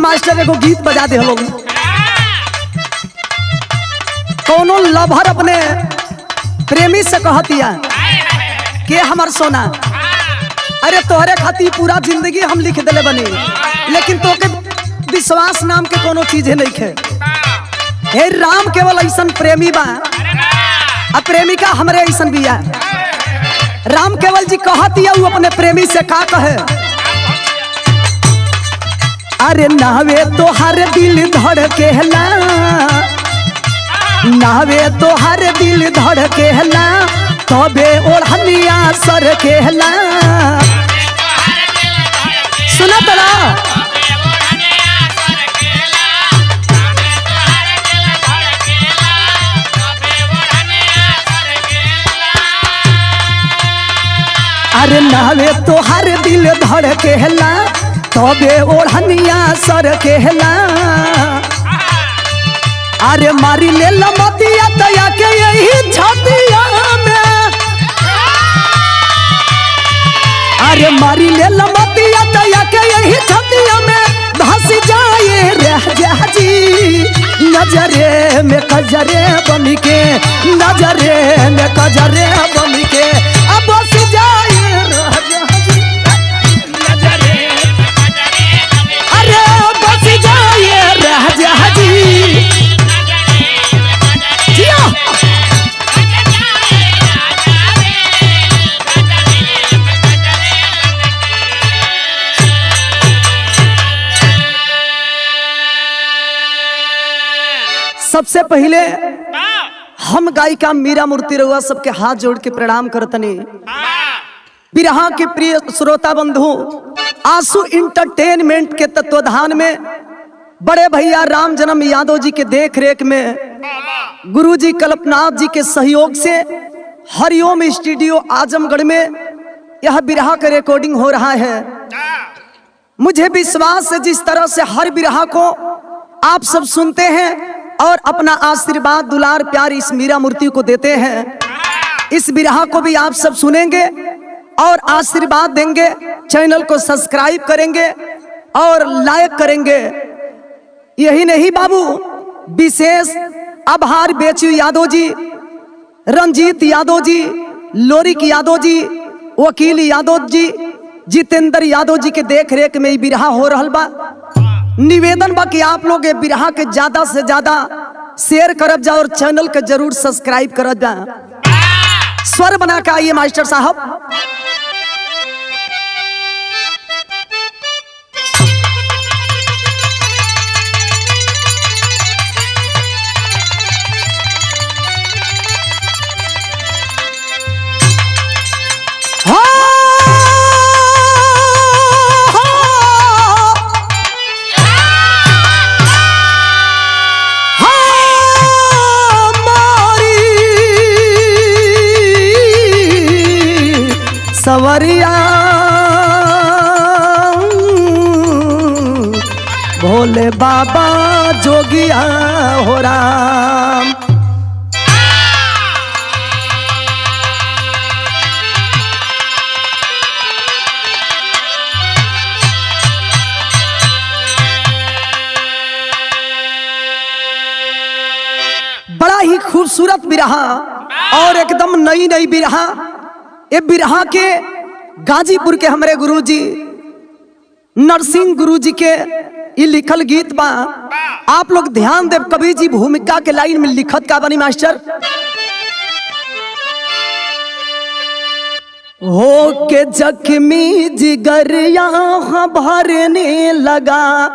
Master एगो गीत बजा दे लोग। कौनो लभर अपने प्रेमी से कहतिया के हमार सोना, अरे तोहरे खातिर पूरा जिंदगी हम लिख दिले बनी, लेकिन तोके विश्वास नाम के कोनो चीज नहीं है। हे राम केवल ऐसन प्रेमी बा, अब प्रेमिका हमरे ऐसन बिया। राम केवल जी कहतिया वो अपने प्रेमी से का कहे, अरे नावे तो हर दिल धड़केला, नावे तो हर दिल धड़केला, तबे ओढ़निया सर केला। सुना तला अरे नावे तो हर दिल धड़केला, तबे ओढ़निया सर केला। अरे मारी ले लमतिया तया के यही छतिया में, अरे मारी ले लमतिया तया के यही छतिया में, धस जाए रह जी नजरे में कजरे बन के, नजरे में कजरे बन के अब बस जाए रह जी, अरे बस जाए रह जी। सबसे पहले हम गायिका मीरा मूर्ति रउआ सबके हाथ जोड़ के प्रणाम करतनी। बिरहा के प्रिय श्रोता बंधु, आंसू इंटरटेनमेंट के तत्वाधान में बड़े भैया राम जन्म यादव जी के देख रेख में, गुरुजी कल्पनाथ जी के सहयोग से हरिओम स्टूडियो आजमगढ़ में यह बिरहा का रिकॉर्डिंग हो रहा है। मुझे विश्वास है जिस तरह से हर बिरहा को आप सब सुनते हैं और अपना आशीर्वाद दुलार प्यार इस मीरा मूर्ति को देते हैं, इस बिरहा को भी आप सब सुनेंगे और आशीर्वाद देंगे, चैनल को सब्सक्राइब करेंगे और लाइक करेंगे। यही नहीं बाबू, विशेष आभार बेचू यादव जी, रंजीत यादव जी, लोरिक यादव जी, वकील यादव जी, जितेंद्र यादव जी के देख रेख में बिरहा हो रहा बा। निवेदन बा कि आप लोग ये बिरहा के ज्यादा से ज्यादा शेयर करब जा और चैनल के जरूर सब्सक्राइब करब जा। स्वर बना के आइए मास्टर साहब। सवरिया भोले बाबा जोगिया हो राम, बड़ा ही खूबसूरत बिरहा और एकदम नई नई बिरहा। ये बिरहा के गाजीपुर के हमारे गुरुजी नरसिंह गुरुजी के ये लिखल गीत बा। आप लोग ध्यान देव, कवि जी भूमिका के लाइन में लिखत का बनी मास्टर, हो के जख्मी जिगर यहाँ भरने लगा,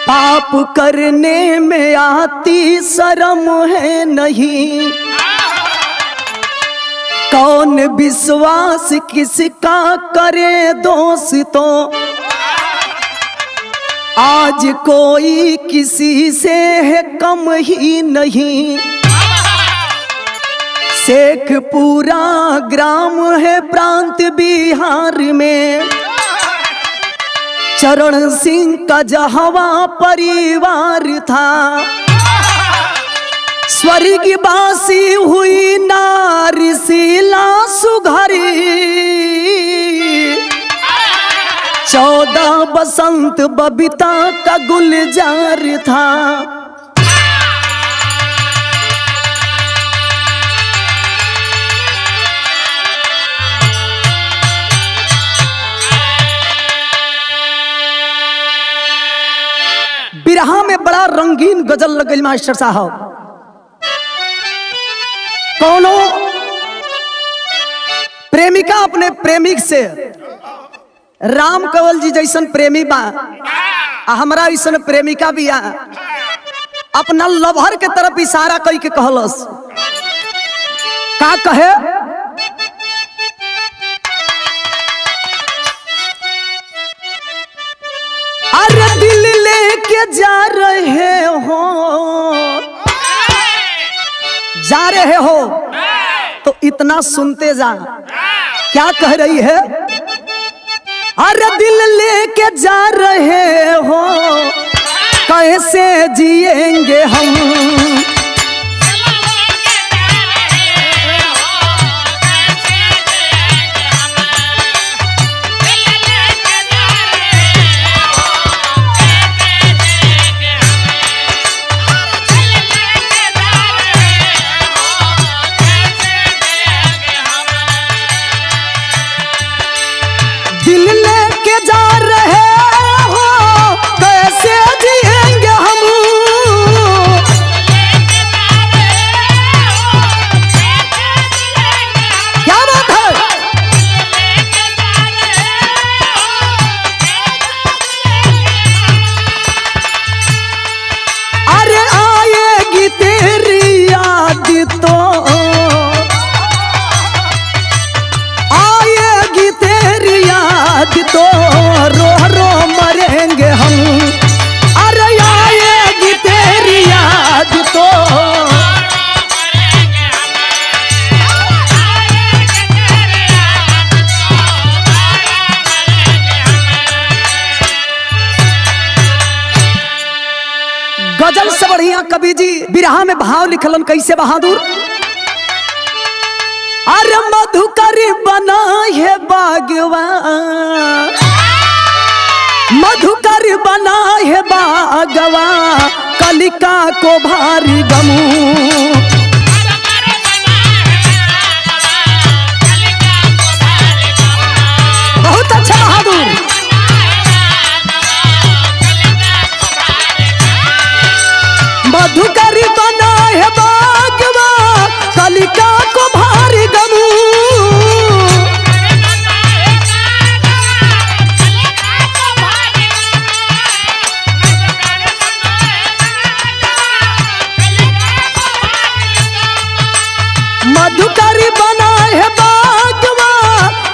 पाप करने में आती शर्म है नहीं, कौन विश्वास किसका करे दोस्तों, आज कोई किसी से है कम ही नहीं, शेखपुरा ग्राम है प्रांत बिहार में, चरण सिंह का जहवा परिवार था, स्वर्गवासी हुई नारी शीला सुघरी, 14 बसंत बबीता का गुलजार था। बिरहा में बड़ा रंगीन गजल लगल मास्टर साहब। कौनो प्रेमिका अपने प्रेमिक से, राम कंवल जी जैसन प्रेमी बा, हमरा ऐसन प्रेमिका भी आ, अपना लवर के तरफ इशारा कई के कहलस। का कहे? अरे दिल लेके जा रहे हो तो इतना सुनते जा। क्या कह रही है? अरे दिल लेके जा रहे हो, कैसे जिएंगे हम। दिल लेके जा रहे हो, कैसे जिएंगे हम। क्या बात है? अरे आएगी तेरी याद तो, आएगी तेरी याद तो रो रो मरेंगे हम। अरे आएगी तेरी याद तो। गजल से बढ़िया कवि जी बिरहा में भाव लिखलन कैसे बहादुर। अरे मधुकरी बना है बागवा, मधुकर बना है बागवा, कलिका को भारी गमू। बहुत अच्छा बहादुर। मधुकर बना है बागवा, कलिका को भारी गमू। मधुकर बना है बागवा,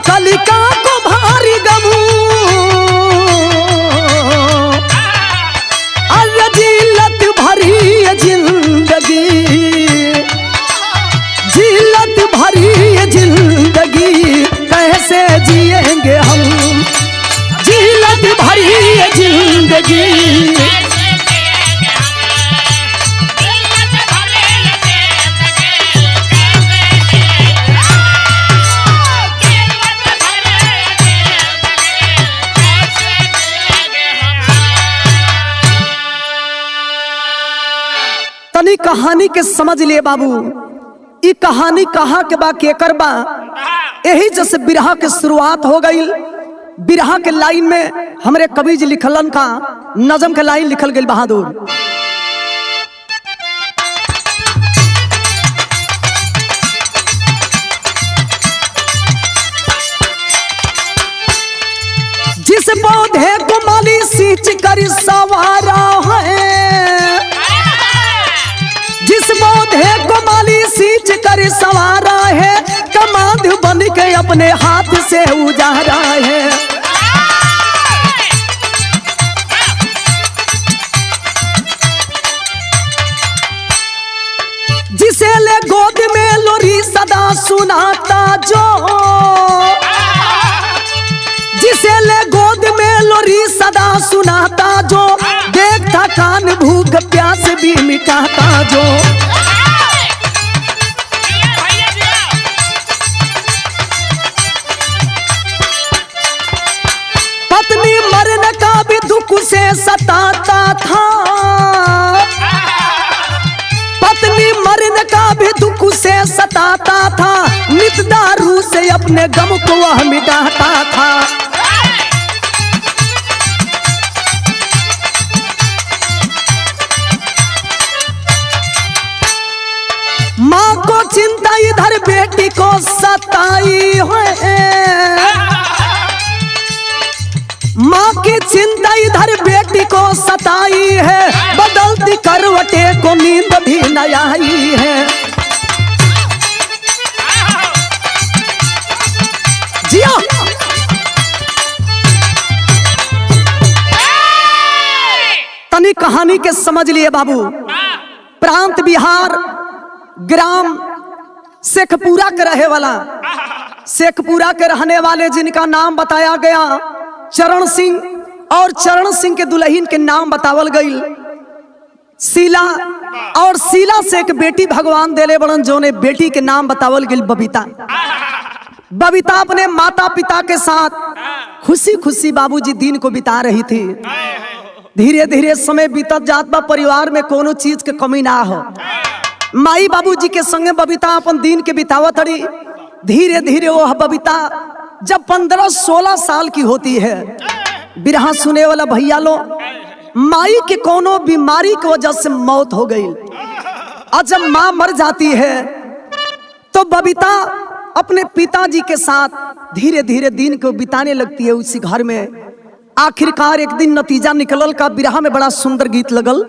कलिका को भारी गमू। अरे जिल्लत भरी है जिंदगी, जिल्लत भरी है जिंदगी, कैसे जिएंगे हम। जिल्लत भरी है जिंदगी। तनी कहानी के समझ लिए बाबू, ई कहानी कहाँ के बा, केकर बा। यही जैसे बिरहा के शुरुआत हो गई। बिरहा के लाइन में हमरे कवि जी लिखलन का नजम के लाइन लिखल गई बहादुर। जिस पौधे को माली सींच कर सवारा है, जिस पौधे को माली सींच कर सवारा है, कमांड बन के अपने हाथ से उजारा है। जिसे ले गोद में लोरी सदा सुनाता जो, जिसे ले गोद में लोरी सदा सुनाता जो, देखता कान भूख प्यास भी मिटाता जो। पत्नी से अपने गम को वह मिटाता था। माँ को चिंता इधर बेटी को सताई है, माँ की चिंता इधर बेटी को सताई है, बदलती करवटे को नींद भी न आई है। जिया तनी कहानी के समझ लिए बाबू। प्रांत बिहार, ग्राम शेखपुरा के रहे वाला, शेखपुरा के रहने वाले जिनका नाम बताया गया चरण सिंह, और चरण सिंह के दुल्हन के नाम बतावल गई शीला, और शीला से एक बेटी भगवान देले बड़न जो ने बेटी के नाम बतावल गई बबीता। बबीता अपने माता पिता के साथ खुशी खुशी बाबूजी दिन को बिता रही थी। धीरे धीरे समय बीतत जात बा, परिवार में कोनो चीज के कमी ना हो। माई बाबूजी के संगे बबीता अपन दिन के बितावत रही। धीरे धीरे वो बबीता जब 15-16 साल की होती है, बिरहा सुने वाला भैया लो, माई के कोनो बीमारी की वजह से मौत हो गई। और जब माँ मर जाती है तो बबीता अपने पिताजी के साथ धीरे धीरे दिन को बिताने लगती है उसी घर में। आखिरकार एक दिन नतीजा निकलल का बिरहा में बड़ा सुंदर गीत लगल।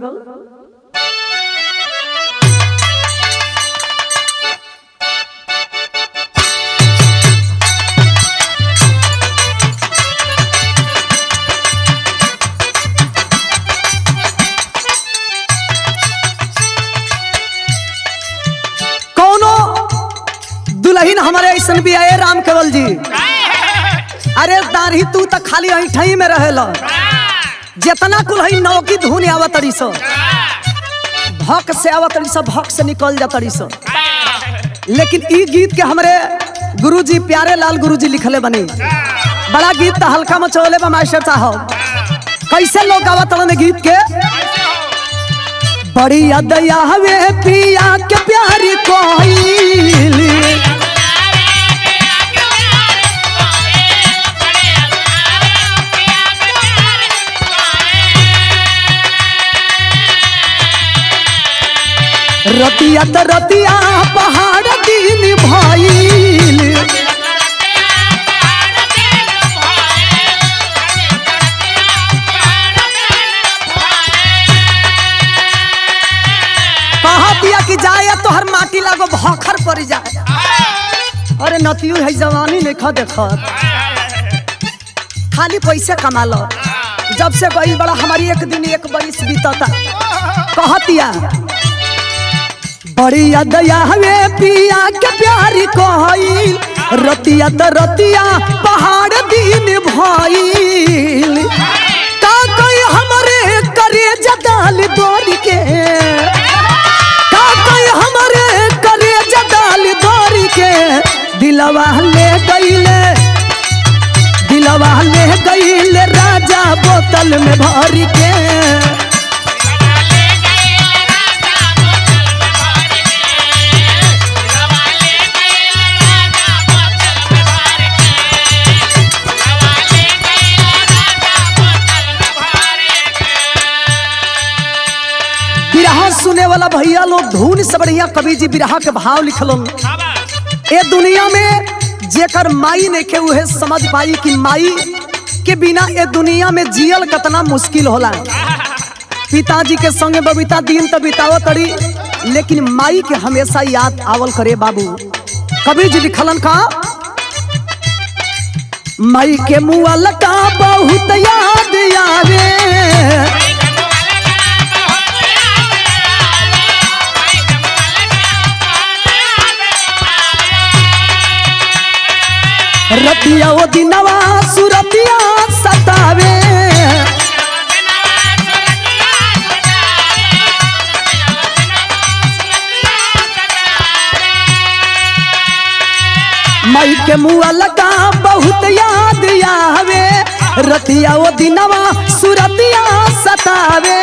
दुल्हन हमारे ऐसा भी आए राम केवल जी, अरे दाढ़ी तू तो खाली ऐठई में रहेला, जितना कुल है नौकी धुन आवत तड़ी सो, भक से आवत तड़ी सो, भक से निकल जा तड़ी सो। लेकिन ई गीत के हमारे गुरुजी प्यारे लाल गुरुजी लिखले बने, बड़ा गीत तो हल्का मचोले बा मास्टर साहब। कैसे लोग गावत तड़न गीत के, बड़ी दया वे पिया के प्यारी कोई, रतिया त रतिया पहाड़ दिन भइल, कहा पिया की जाए तो हर माटी लागो भखर पड़ जाए। अरे नतियू है जवानी लेखा देखत, खाली पैसे कमा लो। जब से गई बड़ा हमारी एक दिन एक बरिस बीतता। कहतिया बड़ी दया वे पिया के प्यारी कोई, रतिया त रतिया पहाड़ दिन भइल, का कोई हमरे करे जदाल दौड़ के, का कोई हमरे करे जदाल दौड़ के, दिलवा ले गईले राजा बोतल में भर के। सुने वाला भैया लोग धुन से बढ़िया कवि जी बिरहा के भाव लिखलन। ए दुनिया में जेकर माई ने के उहे समझ पाई कि माई के बिना ए दुनिया में जियल कितना मुश्किल होला। पिताजी के संगे बबीता दिन तो बितावत तड़ी, लेकिन माई के हमेशा याद आवल करे बाबू। कवि जी लिखलन का, माई के मुआल का बहुत याद आवे, रतिया वो दिनवा सुरतिया सतावे, माई के मुआ लगा बहुत याद आवे, रतिया वो दिनवा सुरतिया सतावे,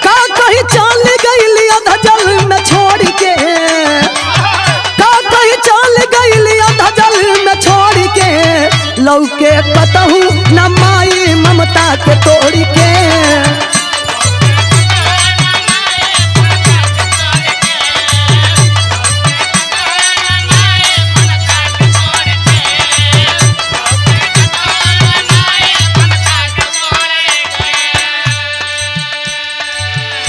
का कहीं चल गई अधजल में छोड़ के, का कहीं चल गई लौके कतहू न माई ममता के तोड़ के।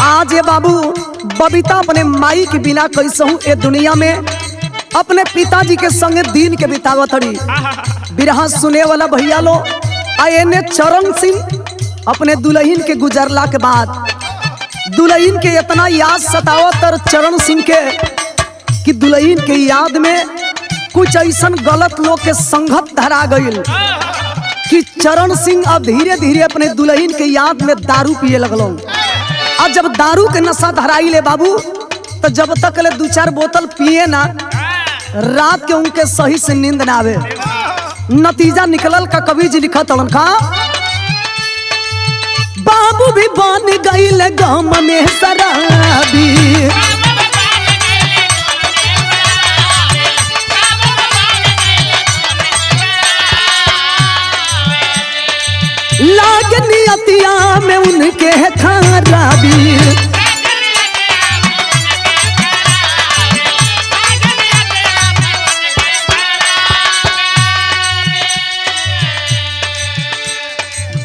आज ये बाबू बबीता अपने माई के बिना कैसहू ए दुनिया में अपने पिताजी के संगे दिन के बितावत हड़ी। बिरहा सुने वाला भैया लो आने चरण सिंह अपने दुल्हन के गुजरला के बाद दुल्हन के इतना याद सतावत और चरण सिंह के कि दुल्हन के याद में कुछ ऐसा गलत लोग के संगत धरा गईल कि चरण सिंह अब धीरे धीरे अपने दुल्हन के याद में दारू पिए लगलो। और जब दारू के नशा धराई ले बाबू तो जब तक ले 2-4 बोतल पिए ना रात के उनके सही से नींद ना आवे। नतीजा निकलल का कवि जी लिखत हलन का बाबू भी बन गईल गम में शराबी। लाग नियतिया में उनके खराबी।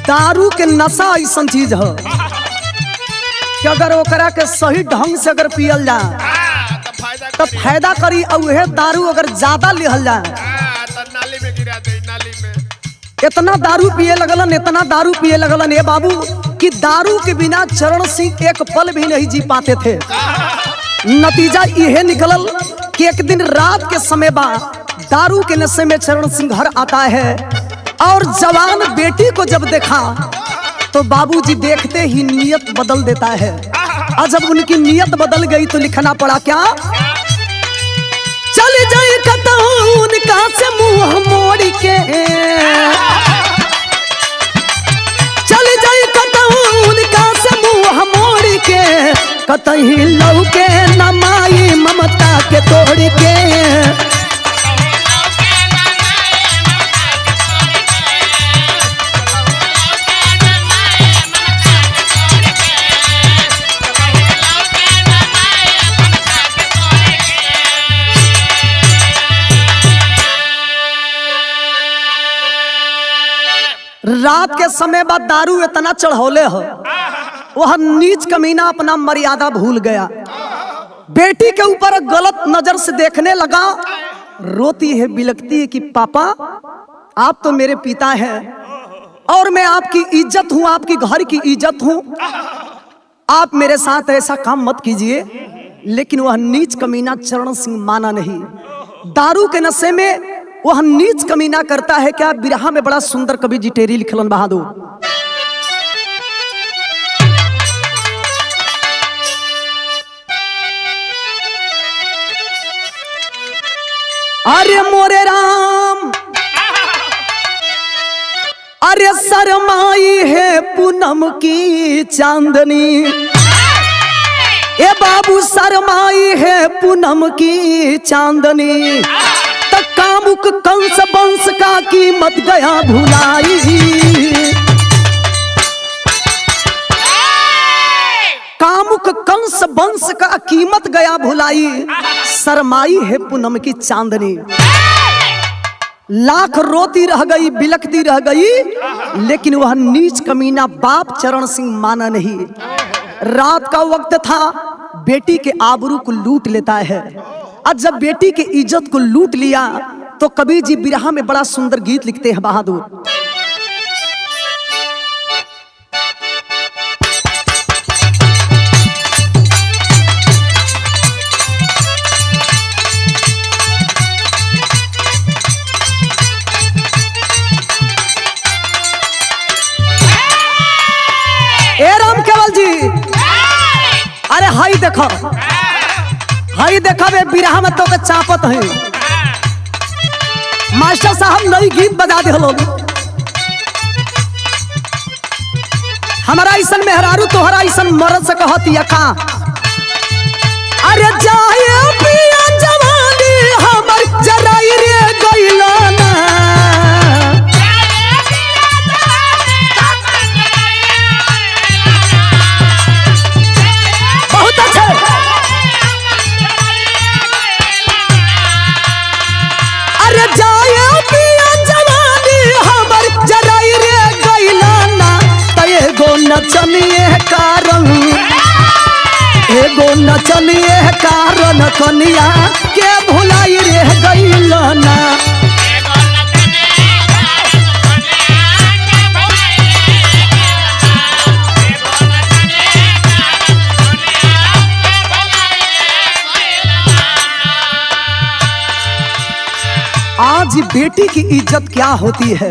दारू के नशा ऐसा चीज है कि अगर ओकरा के सही ढंग से अगर पियल जाए तो फायदा करी और वह दारू अगर ज्यादा लिहल जाए नाली में गिरा दे, नाली में। इतना दारू पिए लगलन इतना दारू पिए लगलन ये बाबू कि दारू के बिना चरण सिंह एक पल भी नहीं जी पाते थे। नतीजा यह निकलल कि एक दिन रात के समय बाद दारू के नशे में चरण सिंह घर आता है और जवान बेटी को जब देखा तो बाबूजी देखते ही नियत बदल देता है। और जब उनकी नियत बदल गई तो लिखना पड़ा क्या चल जाए कतहू उनका से मुंह मोड़ के। चल जाए कतहू उनका से मुंह मोड़ के कतही लौके न माई ममता के तोड़ के। रात के समय बाद दारू इतना चढ़ौले हो वह नीच कमीना अपना मर्यादा भूल गया। बेटी के ऊपर गलत नजर से देखने लगा। रोती है बिलखती है कि पापा आप तो मेरे पिता हैं और मैं आपकी इज्जत हूं आपकी घर की इज्जत हूं। आप मेरे साथ ऐसा काम मत कीजिए। लेकिन वह नीच कमीना चरण सिंह माना नहीं। दारू के नशे में वह नीच कमीना करता है। क्या बिरहा में बड़ा सुंदर कवि जी टेरी लिखलन बहादुर। अरे मोरे राम अरे शरमाई है पूनम की चांदनी। ए बाबू शरमाई है पूनम की चांदनी। कामुक कंस वंश का कीमत गया भुलाई। कामुक कंस वंश का कीमत गया भुलाई। शरमाई है पूनम की चांदनी। लाख रोती रह गई बिलखती रह गई लेकिन वह नीच कमीना बाप चरण सिंह माना नहीं। रात का वक्त था बेटी के आबरू को लूट लेता है। और जब बेटी की इज्जत को लूट लिया तो कबीर जी बिरहा में बड़ा सुंदर गीत लिखते हैं बहादुर। ए राम केवल जी अरे हाई देखा वे बिरहा में तो के चापत है। मास्टर साहब नई गीत बजा दे हलो। हमारा ऐसा मेहरारू तोहरा ऐसा मरद से कहती का अरे जाए पिया जवानी हमर जराई रे गइलाना। चलिए कारण कनिया के भुलाई रह गईल ना। आज बेटी की इज्जत क्या होती है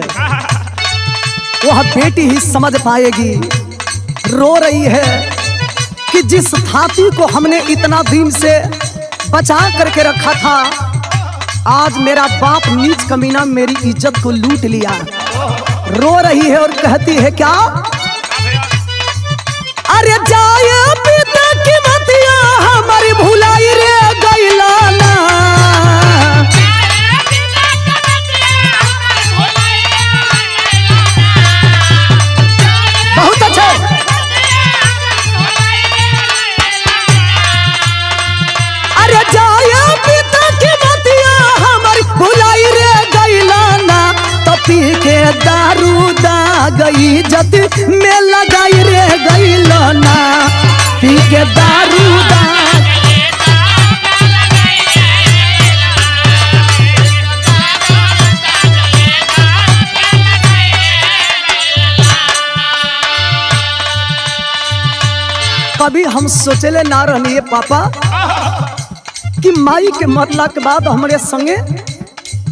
वह बेटी ही समझ पाएगी। रो रही है कि जिस थाती को हमने इतना दिन से बचा करके रखा था, आज मेरा बाप नीच कमीना मेरी इज्जत को लूट लिया। रो रही है और कहती है क्या, अरे जाए पिता की मतिया हमारी भुलाई रे गईला ना। बहुत अच्छा। अरे जाया पिता की मतिया हमारी भुलाई रे गईला ना। तो पी के दारू दागई जत में लगाई रे गईला ना। पी के दारू कभी हम सोचले ना रहनी पापा कि माई के मरला के बाद हमारे संगे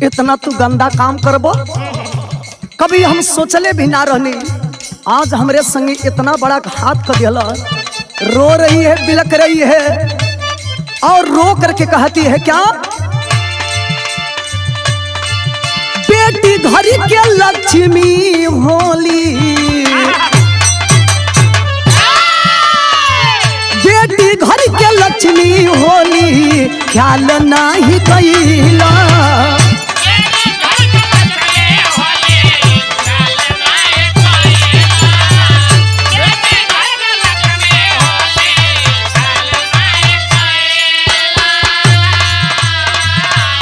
इतना तू गंदा काम करबो। कभी हम सोचले भी ना रहनी आज हमारे संगे इतना बड़ा घात कर दिया। रो रही है, बिलक रही है और रो करके कहती है क्या, बेटी घर के लक्ष्मी होली, बेटी घर के लक्ष्मी होली ख्याल नाही कैला।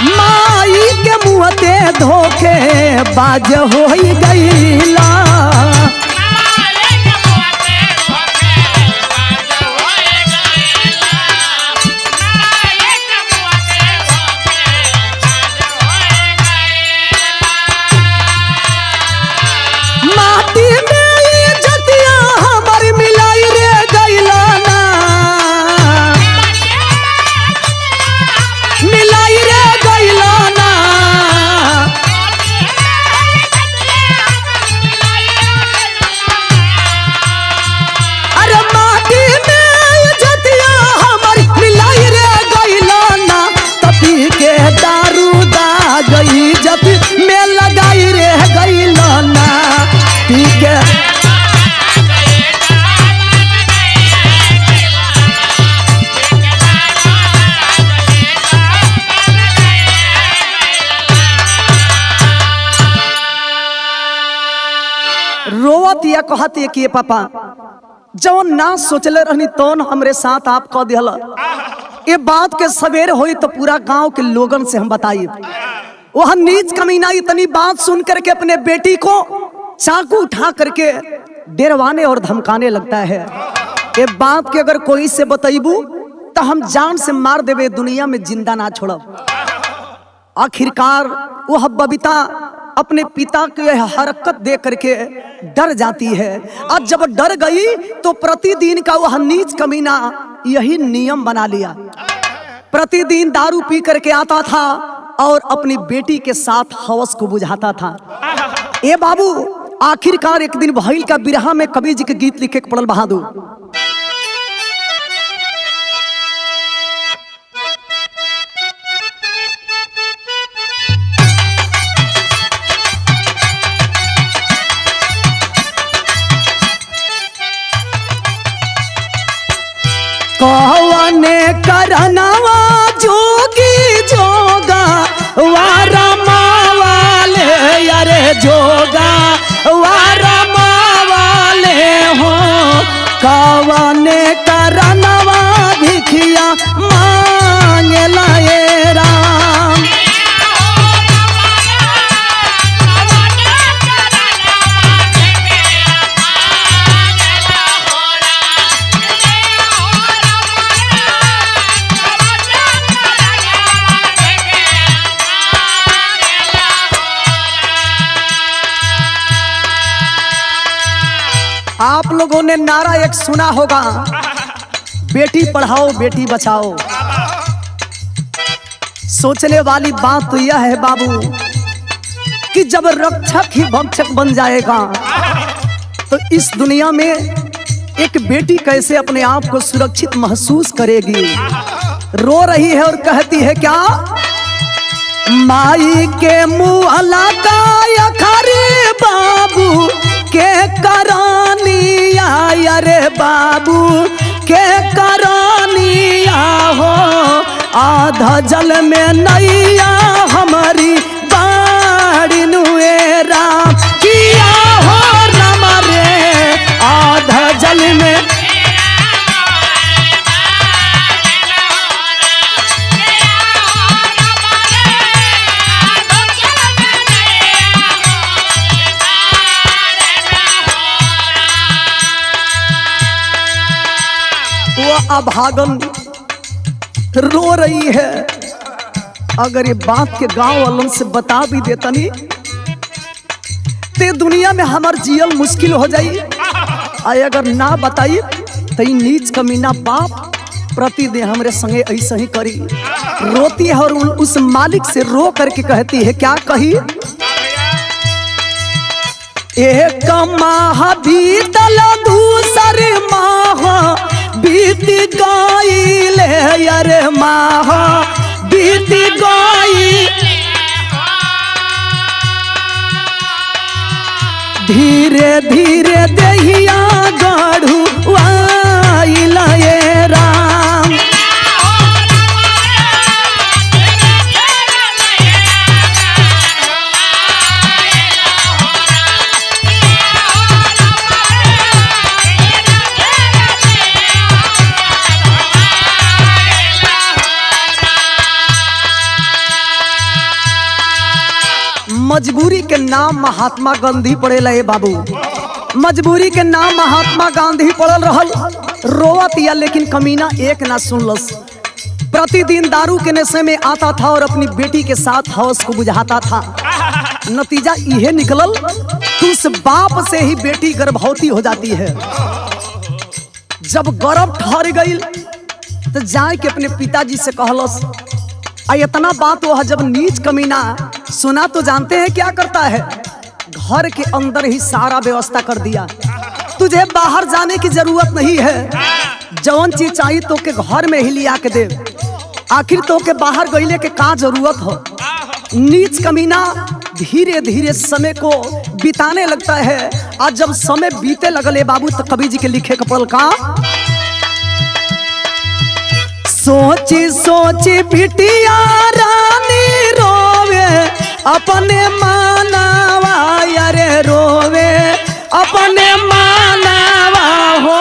माई के मुँहते धोखे बाज हो गईला। रोवत या कहत है कि पापा जौन ना सोचले रहनी तौन हमरे साथ आप कह दिहल। ये बात के सवेर होई तो पूरा गांव के लोगन से हम बताइए। वह नीच कमीना इतनी बात सुन करके अपने बेटी को चाकू उठा करके डरवाने और धमकाने लगता है। ये बात के अगर कोई से बताइबू तो हम जान से मार देवे, दुनिया में जिंदा ना छोड़ब। आखिरकार वह बबीता अपने पिता की हरकत देख करके डर जाती है और जब डर गई तो प्रतिदिन का वह नीच कमीना यही नियम बना लिया। प्रतिदिन दारू पी करके आता था और अपनी बेटी के साथ हवस को बुझाता था। ए बाबू आखिरकार एक दिन भइल का बिरहा में कबीर जी के गीत लिखे के पड़ल बहादुर। कौने करनवा जोगी जोगा वारा मावाले, अरे जोगा वारा मावाले हो। कौने करनवा भिखिया मांगे लाए राम। लोगों ने नारा एक सुना होगा, बेटी पढ़ाओ बेटी बचाओ। सोचने वाली बात तो यह है बाबू कि जब रक्षक ही भक्षक बन जाएगा तो इस दुनिया में एक बेटी कैसे अपने आप को सुरक्षित महसूस करेगी। रो रही है और कहती है क्या, माई के मुँह लगा खरे बाबू के करानिया, अरे बाबू के करानिया हो, आधा जल में नैया हमारी बाड़ी नुए राम किया हो राम रे, आधा जल में। वो अभागन रो रही है। अगर ये बात के गांव वालों से बता भी देता नहीं ते दुनिया में हमार जियल मुश्किल हो जाई। अगर ना बताई तो नीच कमीना बाप प्रतिदिन हमरे संगे ऐसा ही करी। रोती है और उस मालिक से रो करके कहती है, क्या कही, एक माह बीतल दूसर माह बीत गईले, अरे माह बीत गई, धीरे धीरे दहिया गढ़ू आइल ये राम। मजबूरी के नाम महात्मा गांधी पड़ेला ए बाबू, मजबूरी के नाम महात्मा गांधी पड़ल रहल। रोवत या लेकिन कमीना एक ना सुनलस। प्रतिदिन दारू के नशे में आता था और अपनी बेटी के साथ हवस को बुझाता था। नतीजा यह निकलल कि उस बाप से ही बेटी गर्भवती हो जाती है। जब गर्भ ठहर गई तो जाए के अपने पिताजी से कहलस। इतना बात वह जब नीच कमीना सुना तो जानते हैं क्या करता है, घर के अंदर ही सारा व्यवस्था कर दिया। तुझे बाहर जाने की जरूरत नहीं है, जौन चीज चाहिए तो के घर में ही लिया के दे, आखिर तो के बाहर गईले के का जरूरत हो। नीच कमीना धीरे धीरे समय को बिताने लगता है। आज जब समय बीते लगले बाबू तो कवि जी के लिखे कपड़ल का, सोची सोची बिटिया रानी रोवे अपने मानवा, अरे रोवे अपने मानवा हो,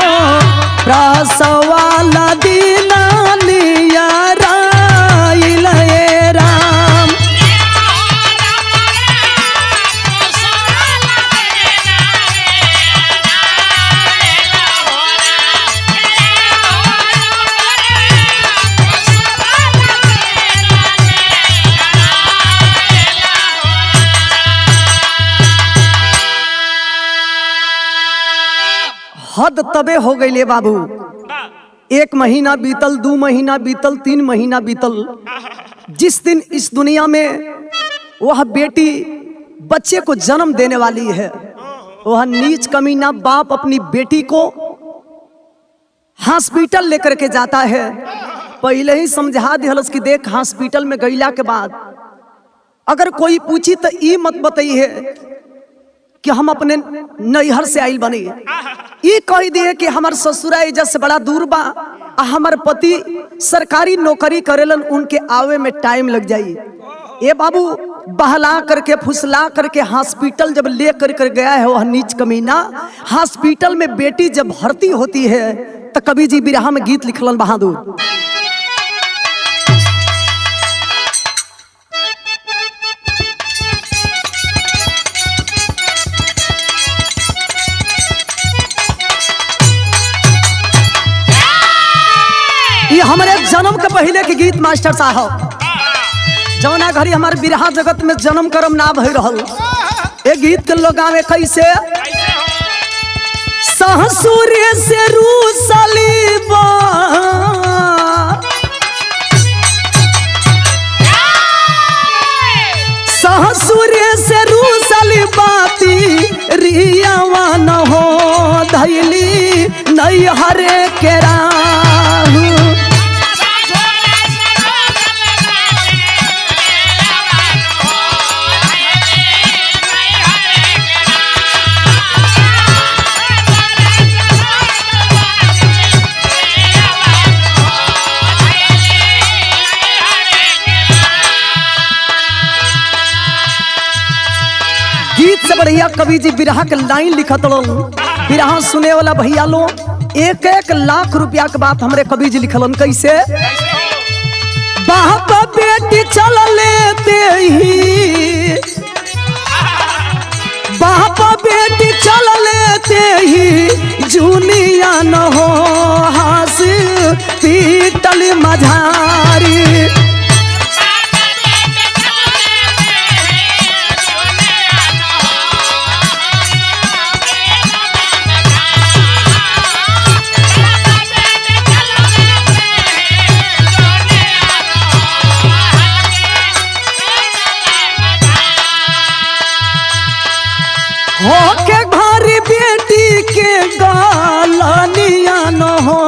प्रसवाला दीना निया राइल ये राम। हद तबे हो गई ले बाबू। 1 महीना बीतल, 2 महीना बीतल, 3 महीना बीतल। जिस दिन इस दुनिया में वह बेटी बच्चे को जन्म देने वाली है, वह नीच कमीना बाप अपनी बेटी को हॉस्पिटल लेकर के जाता है। पहले ही समझा दिहलस कि देख, हॉस्पिटल में गईला के बाद अगर कोई पूछी तो ई मत बताइए कि हम अपने नैहर से आइल बनी, ये कह दिए कि हमार ससुरा इज्जत से बड़ा दूर बा, हमार पति सरकारी नौकरी करेलन, उनके आवे में टाइम लग जाई। ये बाबू बहला करके फुसला करके हॉस्पिटल जब ले कर गया है वह नीच कमीना। हॉस्पिटल में बेटी जब भर्ती होती है तो कवि जी बिरहा में गीत लिखलन बहादुर। ये हमारे जन्म के पहले के गीत मास्टर साहब, जौना घड़ी हमारे बिरहा जगत में जन्म करम ना भई रहल। ये गीत के लोग आवे कैसे, ससुर से रूसली बा ससुर से रूसली बाती रियावा न हो धैली नहीं हरे के राहु गीत से बढ़िया कवि जी बिरहा के लाइन लिखत लो बिरहा सुने वाला भैया लो 1-1 लाख रुपया के बात हमरे कवि जी लिखलन कैसे बाप बेटी चल लेते ही बाप बेटी चल लेते ही जूनिया न हो हास पीतल मझारी हो के भारी बेटी के गालनिया न हो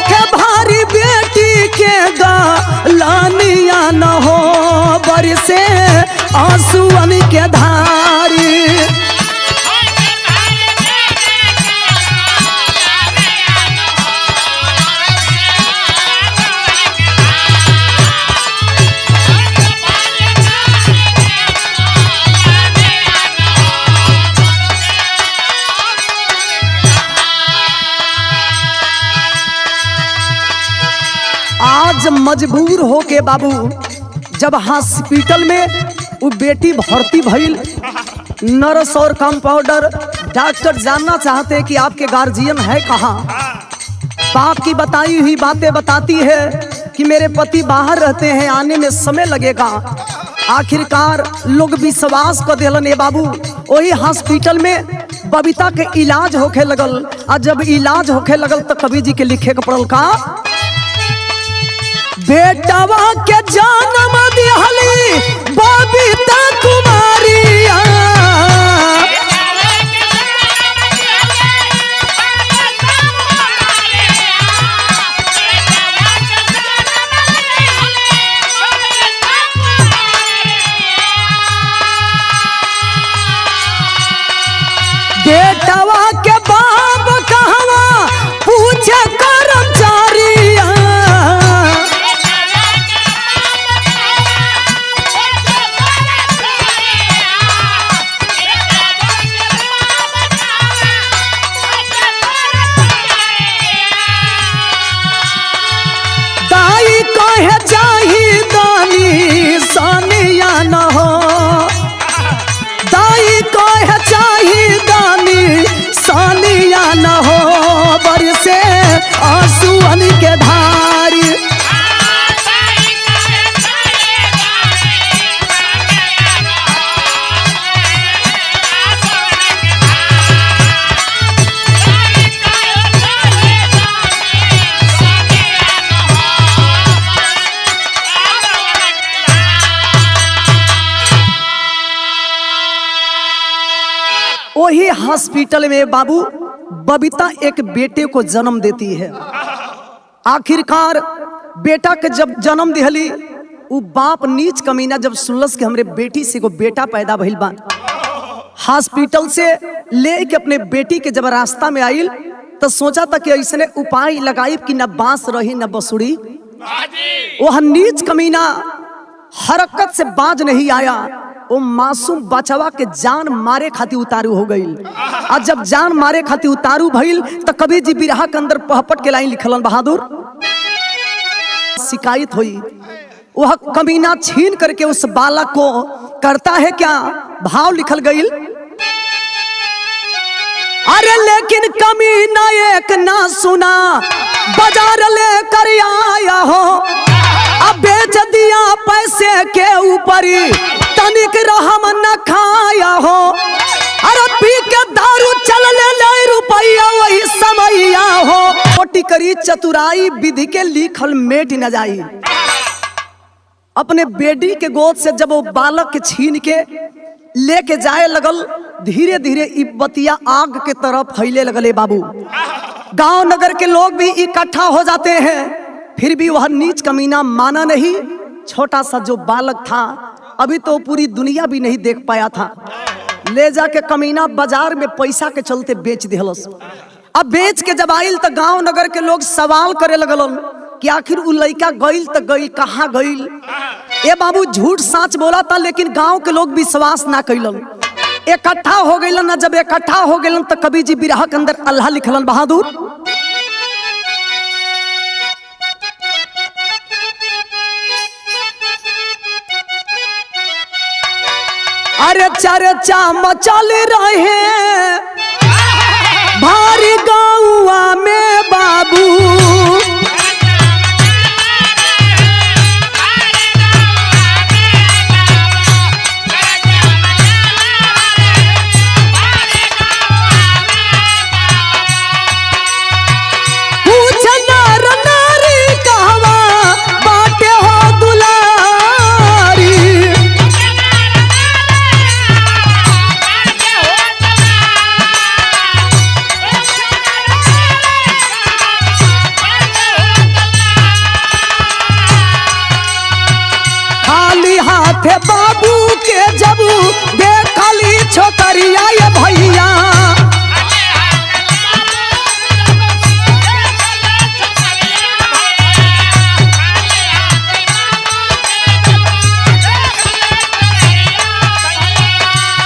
के भारी बेटी के गालनिया न हो बरसे आंसुअन के धारी आज मजबूर हो के बाबू जब हॉस्पिटल में वो बेटी भर्ती भइल नर्स और कंपाउंडर डॉक्टर जानना चाहते कि आपके गार्जियन है कहाँ बाप की बताई हुई बातें बताती है कि मेरे पति बाहर रहते हैं आने में समय लगेगा आखिरकार लोग विश्वास कर दिलन ए बाबू वही हॉस्पिटल में बबीता के इलाज होखे लगल और जब इलाज होखे लगल तो कवि जी के लिखे के पड़ल का बेटवा के जन्म दिहली बबीता कुमारिया बेटवा के बाप कहवा पूछे कर्मचारिया चाही दानी सानिया न हो दाई को है चाही दानी सानिया न हो बरसे आंसुअन के धारी वही हॉस्पिटल में बाबू बबीता एक बेटे को जन्म देती है। आखिरकार बेटा के जब जन्म दिहली वो बाप नीच कमीना जब सुनलस कि हमरे बेटी से को बेटा पैदा भइल बा हॉस्पिटल से ले के अपने बेटी के जब रास्ता में आइल तो सोचा था कि ऐसने उपाय लगाई कि न बांस रही न बसुड़ी वह नीच कमीना हरकत से बाज नहीं आया वो मासूम बचवा के जान मारे खातिर उतारू हो गई और जब जान मारे खातिर उतारू भइल तो कवि जी बिरहा के अंदर पहपट के लाइन लिखलन बहादुर शिकायत हुई वह कमीना छीन करके उस बालक को करता है क्या भाव लिखल गई अरे लेकिन कमीना एक ना सुना बाजार लेकर आया हो अब बेच दिया पैसे के ऊपर तनिक रहम न खाया हो अरे पी के दारू चल ले रुपया वही समैया हो कोटि करी चतुराई विधि के लिखल मेट न जाई। अपने बेटी के गोद से जब वो बालक के छीन के लेके जाए लगल धीरे धीरे इब्बतिया आग के तरफ फैले लगले बाबू। गांव नगर के लोग भी इकट्ठा हो जाते हैं, फिर भी वह नीच कमीना माना नहीं। छोटा सा जो बालक था अभी तो पूरी दुनिया भी नहीं देख पाया था, ले जाके कमीना बाजार में पैसा के चलते बेच दिहलस। अब बेच के जब आइल तो गांव नगर के लोग सवाल करे लगलन कि आखिर उ लड़का गइल तो गइल कहाँ गइल। ए बाबू झूठ सच बोला था, लेकिन गांव के लोग विश्वास ना कैलन। इकट्ठा हो गइलन ना, जब इकट्ठा हो गइलन तो कवि जी बिरहा के अंदर अल्लाह लिखलन बहादुर। अरे चर्चा मचल रहे भारी गाँवा में बाबू। बाबू के जब देखली छोकरिया ये भैया,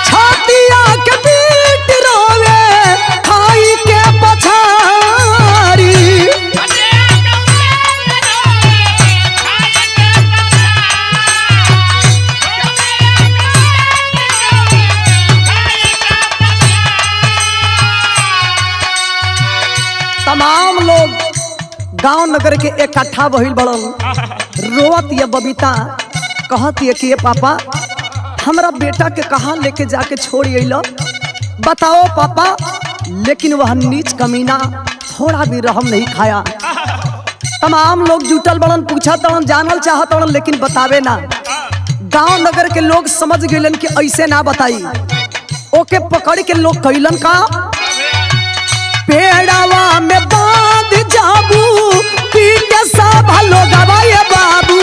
छातिया के पीट रोवे खाई के पछारी। तमाम लोग गांव नगर के इकट्ठा भइल बड़न। रोवत ये बबीता कहत ये कि ये पापा हमरा बेटा के कहाँ लेके जाके छोड़ अइलो, बताओ पापा। लेकिन वह नीच कमीना थोड़ा भी रहम नहीं खाया। तमाम लोग जुटल बड़न, पूछा तड़न, जानल चाहत तड़न, लेकिन बतावे ना। गांव नगर के लोग समझ गइलन कि ऐसे ना बताई। ओके पकड़ के लोग कैलन का पेड़ावा में बांध जाबू पीट सब लोग गवाए बाबू।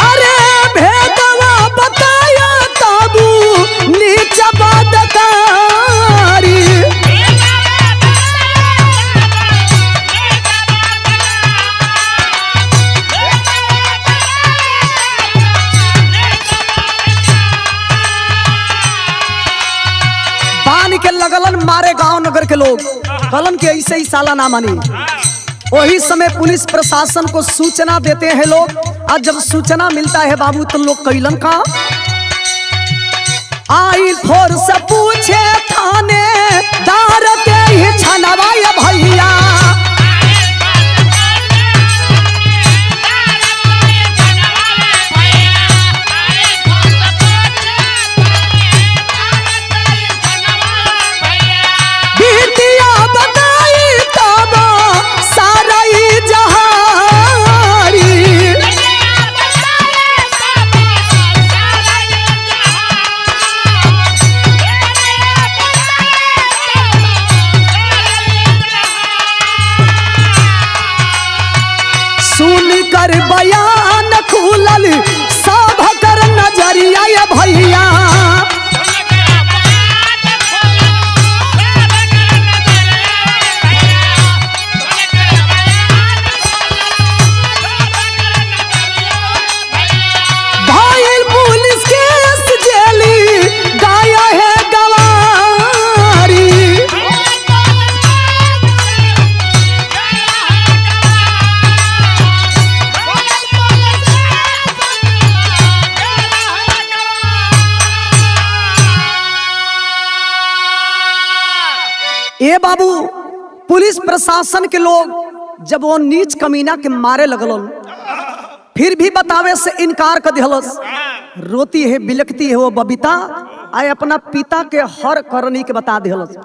अरे भेदवा बताया ताबू नीचा बदकारी। के लगलन मारे गांव नगर के लोग कलन के ऐसे ही साला ना मानी। वही समय पुलिस प्रशासन को सूचना देते हैं लोग। आज जब सूचना मिलता है बाबू तो लोग कैलन का आई फोर से पूछे थाने दार के ही छनवा ये भैया। कर बयान खुलल सब कर नजरिया ये भैया। भाईल पुलिस केस जेली गाया है गवारी। ए बाबू, पुलिस प्रशासन के लोग जब वो नीच कमीना के मारे लगलन, फिर भी बतावे से इनकार कर दिहलस। रोती है, बिलखती है वो बबीता, आए अपना पिता के हर करनी के बता दिहलस।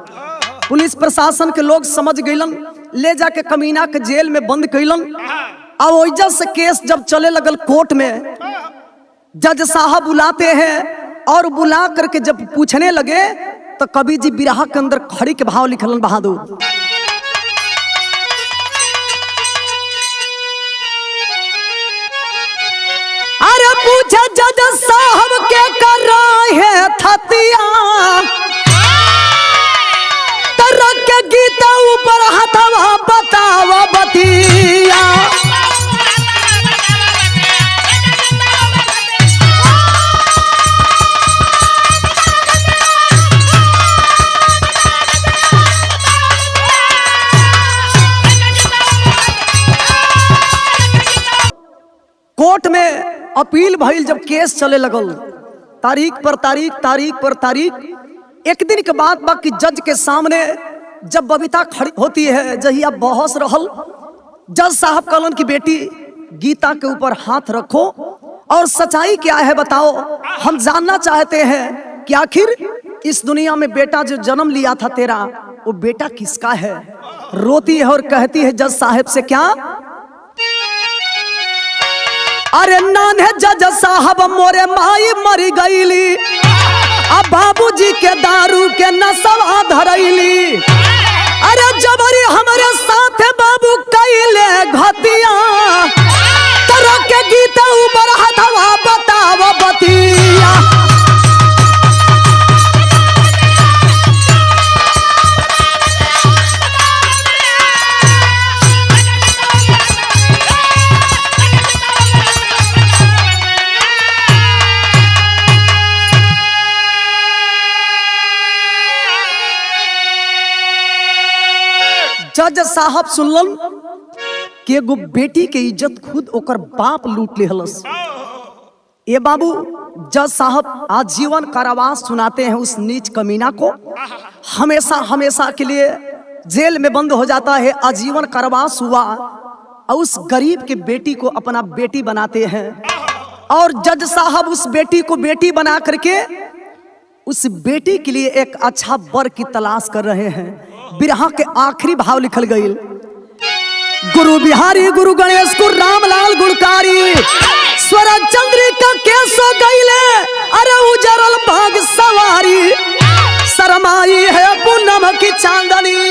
पुलिस प्रशासन के लोग समझ गइलन, ले जाके कमीना के जेल में बंद कइलन। और वजह से केस जब चले लगल कोर्ट में, जज साहब बुलाते हैं और बुला करके जब पूछने लगे तो कवि जी बिरहा के अंदर खड़ी के भाव लिखलन बहादुर। अरे पूछा जज साहब के कर रहे है थतिया, तरक के गीता ऊपर हथवा बतावा बतिया। कोर्ट में अपील भइल, जब केस चले लगल, तारीख पर तारीख, तारीख पर तारीख। एक दिन के बाद बाकी जज के सामने जब बबीता खड़ी होती है, जहिया बहस रहल, जज साहब कहलन की बेटी गीता के ऊपर हाथ रखो और सच्चाई क्या है बताओ। हम जानना चाहते हैं कि आखिर इस दुनिया में बेटा जो जन्म लिया था तेरा, वो बेटा किसका है। रोती है और कहती है जज साहब से, क्या अरे नान है जज साहब मोरे माई मरी गईली, अब बाबूजी के दारू के नशा धरैली। अरे जबरी हमारे साथ बाबू कैले घतिया, तरह के गीता ऊपर हथवा बताव बतिया। जज साहब सुनलन कि एगो बेटी के इज्जत खुद ओकर बाप लूट लेहलस। ये बाबू, जज साहब आजीवन कारावास सुनाते हैं उस नीच कमीना को। हमेशा हमेशा के लिए जेल में बंद हो जाता है, आजीवन कारावास हुआ। और उस गरीब के बेटी को अपना बेटी बनाते हैं और जज साहब उस बेटी को बेटी बना करके उस बेटी के लिए एक अच्छा वर की तलाश कर रहे हैं। बिरहा के आखिरी भाव लिखल गई, गुरु बिहारी गुरु गणेश गुरु रामलाल गुणकारी, स्वरग चंद्रिका के सो गईले, अरे उजरल भाग सवारी, शरमाई है पूनम की चांदनी।